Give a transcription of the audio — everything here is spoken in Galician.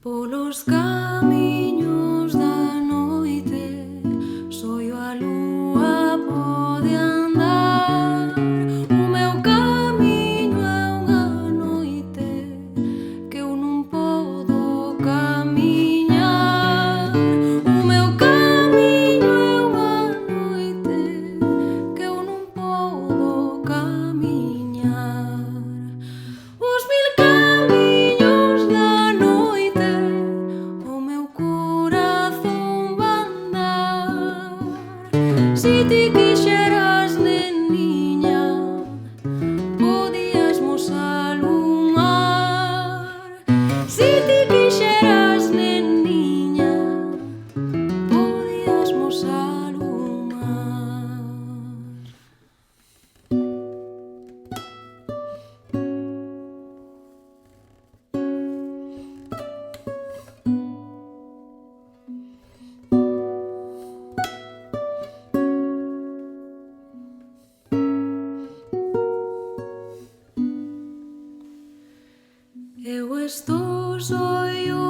Polos camiños da noite soio a lúa pode andar. O meu camiño é unha noite que eu non podo camiñar. O meu camiño é unha noite que eu non podo camiñar. Os mil camiños da noite o meu corazón van dar. Si ti quixeras, neniña, podíasmos alumar. Si ti quixeras, neniña, podíasmos alumar. Eu estou soio